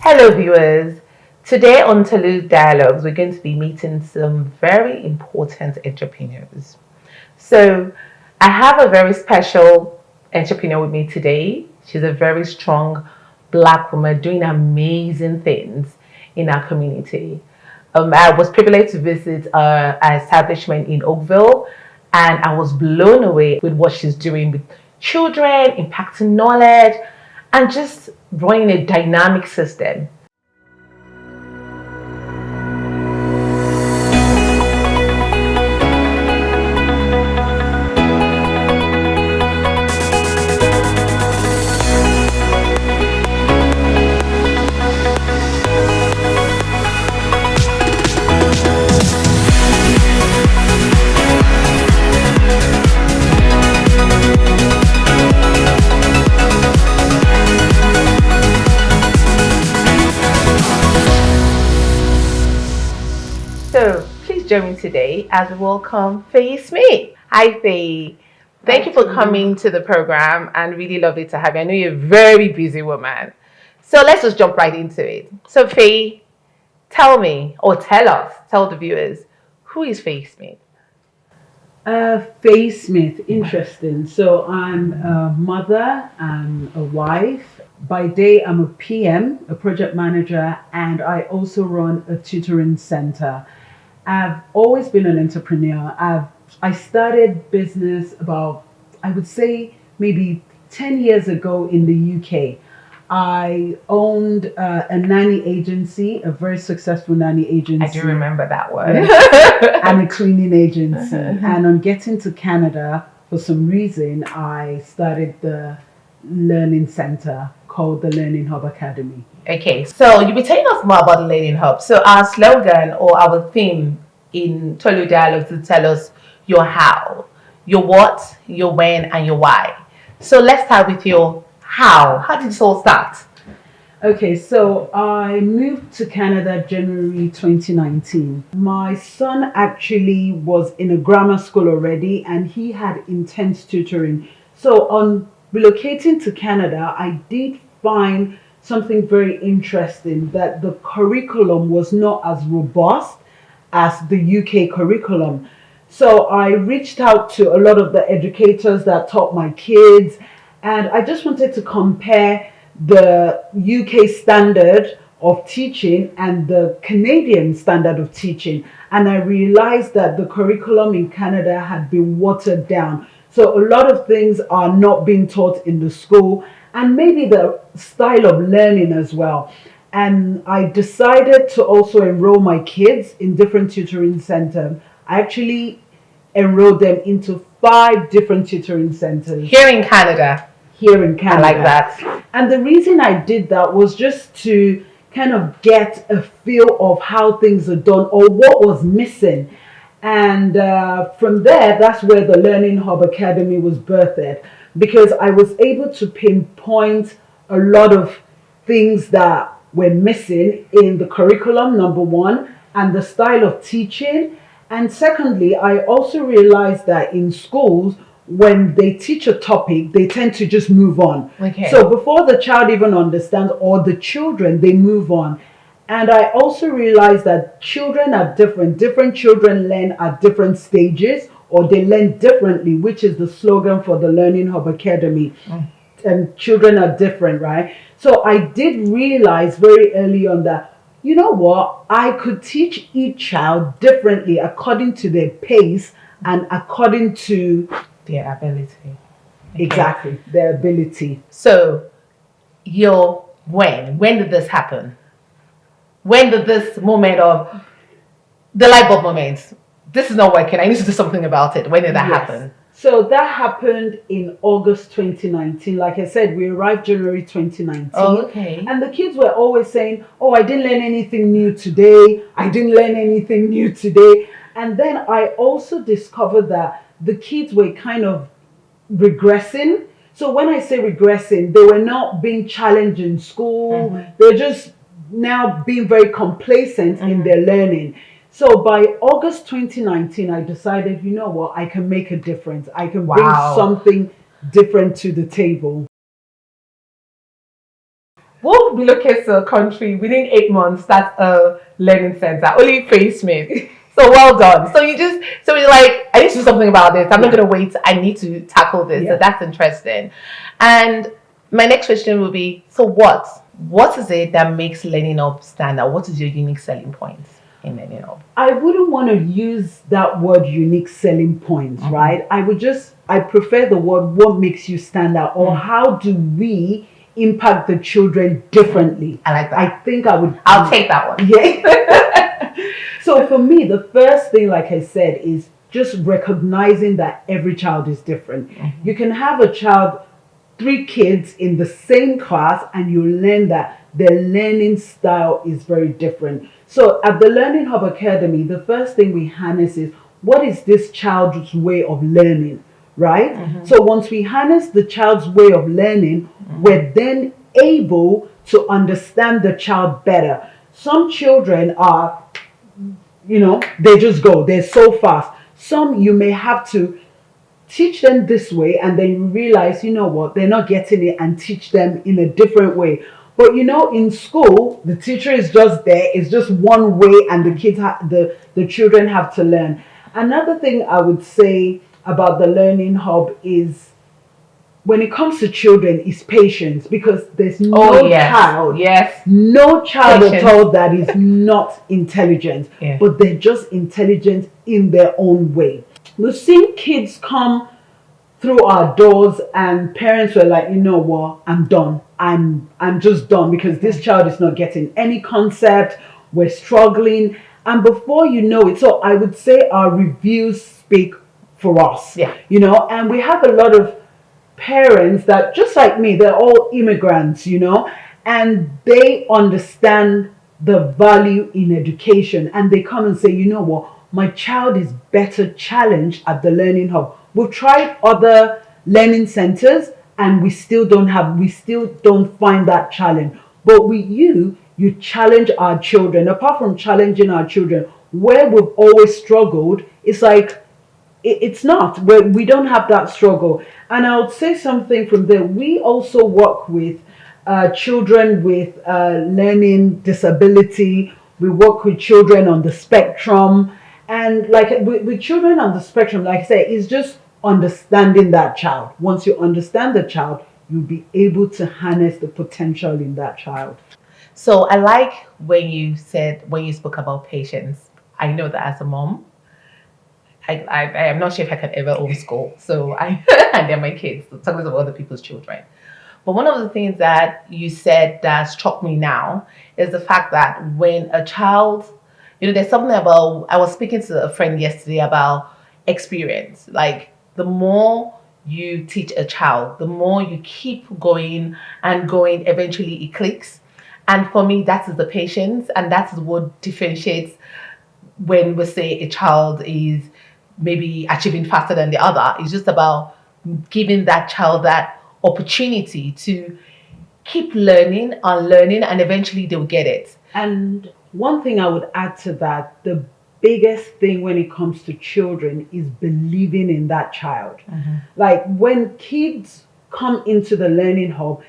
Hello, viewers. Today on Tolu Dialogues, we're going to be meeting some very important entrepreneurs. So, I have a very special entrepreneur with me today. She's a very strong black woman doing amazing things in our community. I was privileged to visit our establishment in Oakville, and I was blown away with what she's doing with children, impacting knowledge, and just running a dynamic system. So please join me today as we welcome Faye Smith. Hi Faye. Thank you for coming to the program and really lovely to have you. I know you're a very busy woman. So let's just jump right into it. So Faye, tell me or tell the viewers, who is Faye Smith? Faye Smith, interesting. So I'm a mother, I'm a wife. By day, I'm a PM, a project manager, and I also run a tutoring center. I've always been an entrepreneur. I started business about, I would say, maybe 10 years ago in the UK. I owned a nanny agency, a very successful nanny agency. I do remember that one. Yes, and a cleaning agency. And on getting to Canada, for some reason, I started the learning center called the Learning Hub Academy. Okay, so you'll be telling us more about the Learning Hub. So our slogan or our theme in Tolu Dialogues to tell us your how, your what, your when, and your why. So let's start with your how. How did this all start? Okay, so I moved to Canada January 2019. My son actually was in a grammar school already and he had intense tutoring. So on relocating to Canada, I did find something very interesting, that the curriculum was not as robust as the UK curriculum. So I reached out to a lot of the educators that taught my kids, and I just wanted to compare the UK standard of teaching and the Canadian standard of teaching. And I realized that the curriculum in Canada had been watered down. So a lot of things are not being taught in the school, and maybe the style of learning as well. And I decided to also enroll my kids in different tutoring centers. I actually enrolled them into 5 different tutoring centers Here in Canada. here in Canada. I like that. And the reason I did that was just to kind of get a feel of how things are done or what was missing. And from there, that's where the Learning Hub Academy was birthed, because I was able to pinpoint a lot of things that were missing in the curriculum, number one, and the style of teaching. And secondly, I also realized that in schools, when they teach a topic, they tend to just move on. Okay. So before the child even understands, or the children, they move on. And I also realized that children are different. Different children learn at different stages, or they learn differently, which is the slogan for the Learning Hub Academy. And children are different, right? So I did realize very early on that, you know what, I could teach each child differently according to their pace and according to Their ability. exactly their ability. So your when did this happen? When did this moment of the light bulb moment? This is not working. I need to do something about it. When did that happen? So that happened in August 2019. Like I said, we arrived January 2019. Oh, okay. And the kids were always saying, oh, I didn't learn anything new today. I didn't learn anything new today. And then I also discovered that the kids were kind of regressing. So when I say regressing, they were not being challenged in school. They're just now being very complacent in their learning. So by August 2019, I decided, you know what, I can make a difference. I can bring something different to the table. we'll relocate to a country within 8 months. That's a learning center. Only face me. So well done. So you're like, I need to do something about this. I'm not Yeah. going to wait. I need to tackle this. Yeah. So that's interesting. And my next question will be, so what is it that makes Learning Hub stand out? What is your unique selling points in Learning Hub? I wouldn't want to use that word unique selling points, right? I prefer the word what makes you stand out, or how do we impact the children differently. I like that. I think I'll take that one. Yeah. So for me, the first thing, like I said, is just recognizing that every child is different. You can have a child, 3 kids in the same class, and you learn that their learning style is very different. So at the Learning Hub Academy, the first thing we harness is, what is this child's way of learning, right? So once we harness the child's way of learning, we're then able to understand the child better. Some children are, they just go, they're so fast. Some you may have to teach them this way, and then you realize, they're not getting it, and teach them in a different way. But in school, the teacher is just there. It's just one way, and the children have to learn. Another thing I would say about the Learning Hub is, when it comes to children, is patience, because there's no child at all that is not intelligent, but they're just intelligent in their own way. We've seen kids come through our doors, and parents were like, I'm done. I'm just done, because this child is not getting any concept. We're struggling. And before you know it, so I would say our reviews speak for us. And we have a lot of parents that, just like me, they're all immigrants, and they understand the value in education, and they come and say, my child is better challenged at the Learning Hub. We've tried other learning centers, and we still don't find that challenge. But with you challenge our children. Apart from challenging our children, where we've always struggled, it's like, it's not, we don't have that struggle. And I would say something from there. We also work with children with learning disability. We work with children on the spectrum. And like with children on the spectrum, like I say, it's just understanding that child. Once you understand the child, you'll be able to harness the potential in that child. So I like when you spoke about patience. I know that as a mom, I am not sure if I can ever homeschool. So and they're my kids, so talking about other people's children. But one of the things that you said that struck me now is the fact that when a child, there's something about, I was speaking to a friend yesterday about experience. Like, the more you teach a child, the more you keep going and going, eventually it clicks. And for me, that is the patience, and that is what differentiates when we say a child is maybe achieving faster than the other. It's just about giving that child that opportunity to keep learning, unlearning, and eventually they'll get it. And one thing I would add to that, the biggest thing when it comes to children is believing in that child. Like, when kids come into the Learning Hub,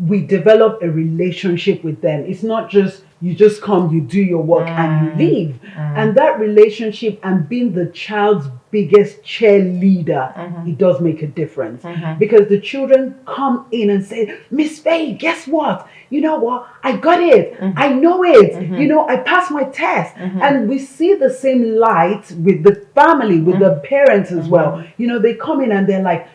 we develop a relationship with them. It's not just you just come, you do your work, and you leave. And that relationship, and being the child's biggest cheerleader, it does make a difference. Because the children come in and say, Miss Faye, guess what? You know what? I got it. I know it. I passed my test. And we see the same light with the family, with the parents as well. They come in and they're like,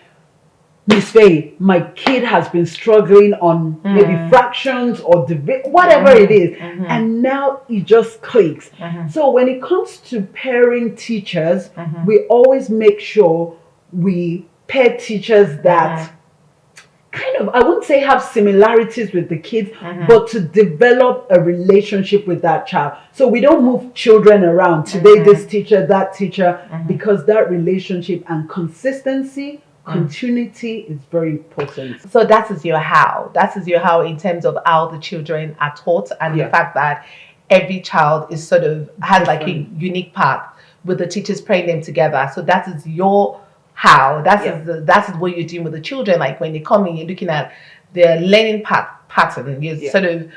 Miss Faye, my kid has been struggling on maybe fractions or whatever it is, and now it just clicks. So when it comes to pairing teachers, we always make sure we pair teachers that kind of, I wouldn't say have similarities with the kids, but to develop a relationship with that child. So we don't move children around, today this teacher, that teacher, because that relationship and consistency, continuity is very important. So that is your how. That is your how in terms of how the children are taught, and the fact that every child is sort of has like a unique path with the teachers pairing them together. So that is your how. That is what you're doing with the children. Like, when they come in, you're looking at their learning path pattern. You're sort of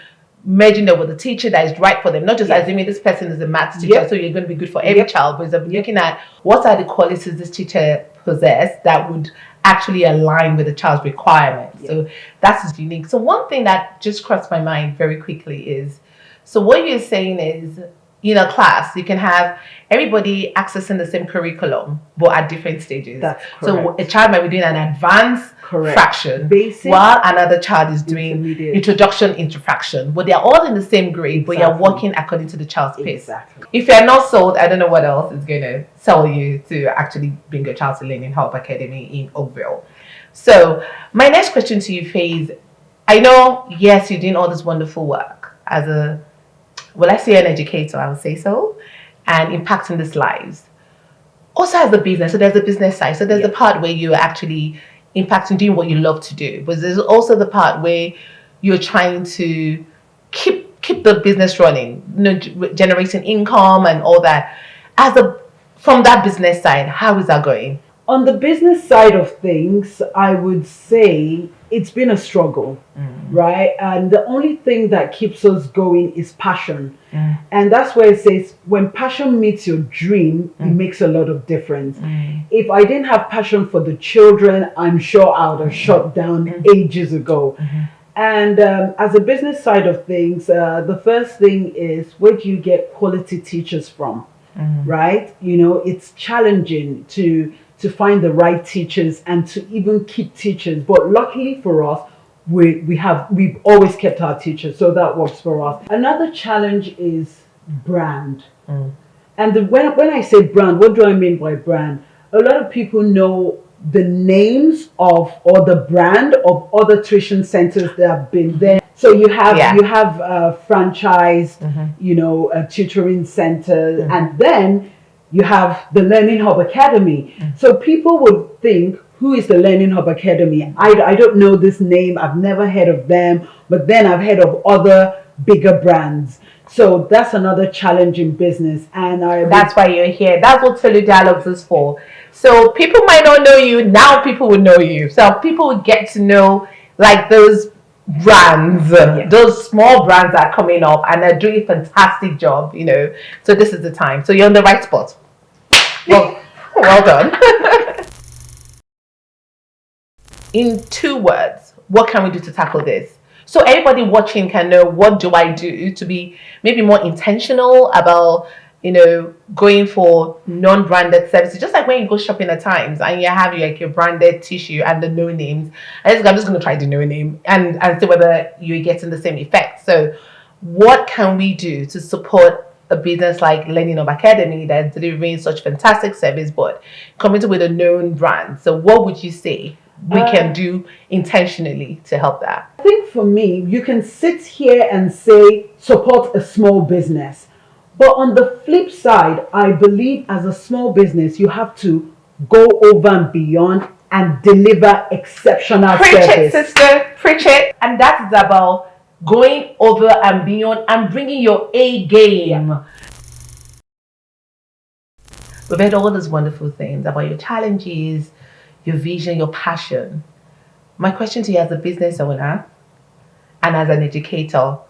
merging up with the teacher that is right for them, not just assuming this person is a maths teacher, so you're going to be good for every child, but looking at what are the qualities this teacher possess that would actually align with the child's requirements. So that's unique. So one thing that just crossed my mind very quickly is, so what you're saying is, in a class, you can have everybody accessing the same curriculum, but at different stages. That's correct. So a child might be doing an advanced fraction, basic, while another child is doing introduction into fraction. But they're all in the same grade, but you're working according to the child's pace. If you're not sold, I don't know what else is going to sell you to actually bring your child to Learning Hub Academy in Oakville. So my next question to you, Faye, is, I know, yes, you're doing all this wonderful work as a, well, I say an educator, I would say so, and impacting these lives. Also as a business, so there's the business side. So there's the part where you're actually impacting, doing what you love to do. But there's also the part where you're trying to keep the business running, generating income and all that. From that business side, how is that going? On the business side of things, I would say it's been a struggle, right? And the only thing that keeps us going is passion. And that's where it says, when passion meets your dream, it makes a lot of difference. If I didn't have passion for the children, I'm sure I would have shut down ages ago. And as a business side of things, the first thing is, where do you get quality teachers from, right? You know, it's challenging to find the right teachers and to even keep teachers. But luckily for us, we've always kept our teachers, so that works for us. Another challenge is brand. And when I say brand, what do I mean by brand? A lot of people know the names of, or the brand of, other tuition centers that have been there. So you have franchise, tutoring centers, and then you have the Learning Hub Academy. So people would think, who is the Learning Hub Academy? I don't know this name. I've never heard of them, but then I've heard of other bigger brands. So that's another challenge in business. And that's why you're here. That's what Tolu Dialogues is for. So people might not know you. Now people will know you. So people will get to know like those brands, those small brands that are coming up and are doing a fantastic job, So this is the time. So you're on the right spot. Well done. In 2 words, what can we do to tackle this? So everybody watching can know, what do I do to be maybe more intentional about, going for non-branded services? Just like when you go shopping at times and you have like your branded tissue and the no names. I'm just going to try the no name and see whether you're getting the same effect. So what can we do to support a business like Learning Hub Academy that's delivering such fantastic service, but coming with a known brand? So what would you say we can do intentionally to help that? I think for me, you can sit here and say support a small business. But on the flip side, I believe as a small business, you have to go over and beyond and deliver exceptional service. Preach it, sister. Preach it. And that is about going over and beyond and bringing your A game. We've heard all those wonderful things about your challenges, your vision, your passion. My question to you as a business owner and as an educator,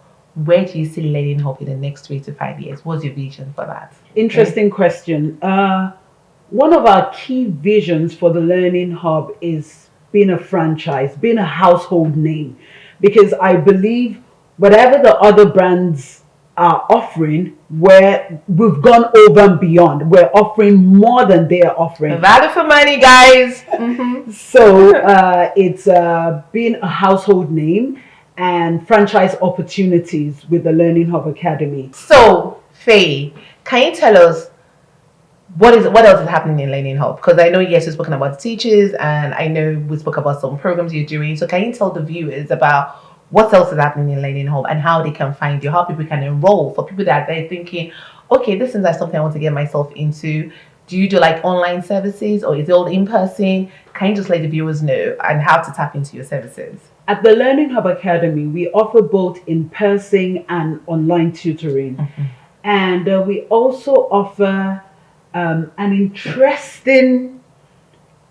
where do you see Learning Hub in the next 3 to 5 years? What's your vision for that? Interesting question. One of our key visions for the Learning Hub is being a franchise, being a household name, because I believe whatever the other brands are offering, we've gone over and beyond. We're offering more than they are offering. Value for money, guys. So it's being a household name and franchise opportunities with the Learning Hub Academy. So, Faye, can you tell us what else is happening in Learning Hub? Because I know, yes, we've spoken about the teachers, and I know we spoke about some programs you're doing. So can you tell the viewers about what else is happening in Learning Hub and how they can find you, how people can enroll, for people that they're thinking, okay, this is like something I want to get myself into. Do you do like online services, or is it all in person? Can you just let the viewers know and how to tap into your services? At the Learning Hub Academy, we offer both in-person and online tutoring. And we also offer an interesting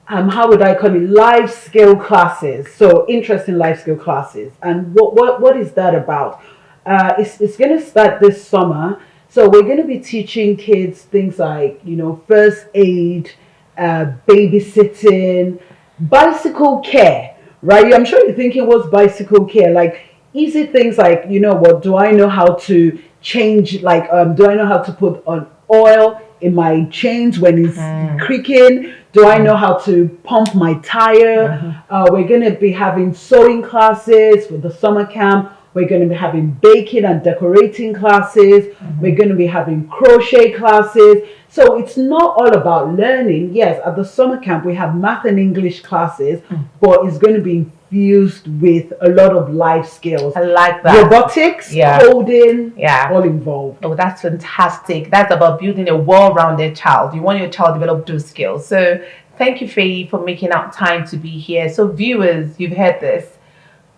how would I call it, life skill classes. So interesting life skill classes. And what is that about? It's going to start this summer. So we're going to be teaching kids things like, first aid, babysitting, bicycle care, right? I'm sure you're thinking, what's bicycle care? Like easy things like, what do I know how to change? Like, do I know how to put on oil in my chains when it's creaking? Do I know how to pump my tire? We're going to be having sewing classes for the summer camp. We're going to be having baking and decorating classes. We're going to be having crochet classes. So it's not all about learning. Yes, at the summer camp, we have math and English classes, but it's going to be infused with a lot of life skills. I like that. Robotics, coding, all involved. Oh, that's fantastic. That's about building a well-rounded child. You want your child to develop those skills. So thank you, Faye, for making out time to be here. So viewers, you've heard this.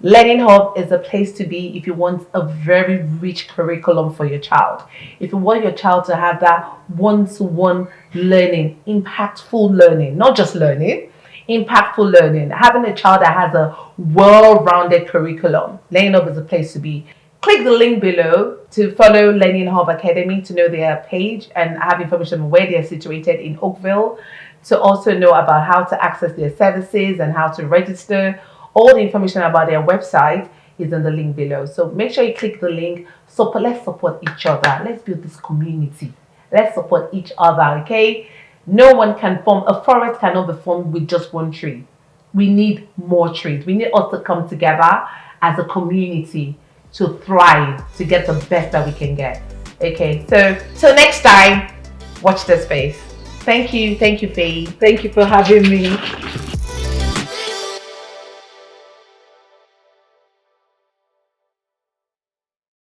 Learning Hub is a place to be if you want a very rich curriculum for your child. If you want your child to have that one-to-one learning, impactful learning, not just learning, impactful learning, having a child that has a well-rounded curriculum, Learning Hub is a place to be. Click the link below to follow Learning Hub Academy to know their page and have information on where they are situated in Oakville, to also know about how to access their services and how to register. All the information about their website is in the link below. So make sure you click the link. So let's support each other. Let's build this community. Let's support each other, okay? No one can form, a forest cannot be formed with just one tree. We need more trees. We need us to come together as a community to thrive, to get the best that we can get. Okay, so till next time, watch this space. Thank you, Faye. Thank you for having me.